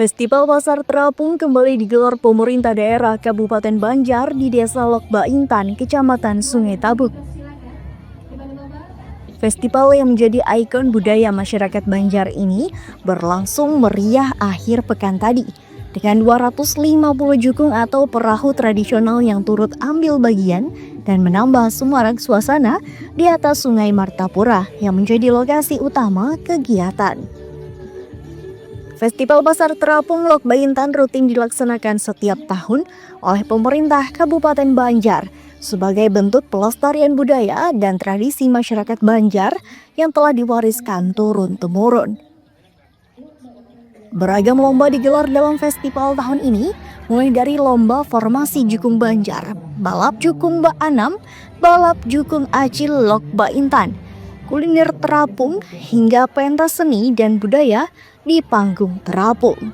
Festival Pasar Terapung kembali digelar pemerintah daerah Kabupaten Banjar di Desa Lokba Intan, Kecamatan Sungai Tabuk. Festival yang menjadi ikon budaya masyarakat Banjar ini berlangsung meriah akhir pekan tadi dengan 250 jukung atau perahu tradisional yang turut ambil bagian dan menambah semarak suasana di atas Sungai Martapura yang menjadi lokasi utama kegiatan. Festival Pasar Terapung Lokba Intan rutin dilaksanakan setiap tahun oleh pemerintah Kabupaten Banjar sebagai bentuk pelestarian budaya dan tradisi masyarakat Banjar yang telah diwariskan turun-temurun. Beragam lomba digelar dalam festival tahun ini, mulai dari lomba formasi Jukung Banjar, balap Jukung Mbak Anam, balap Jukung Acil Lokba Intan, kuliner terapung, hingga pentas seni dan budaya di panggung terapung.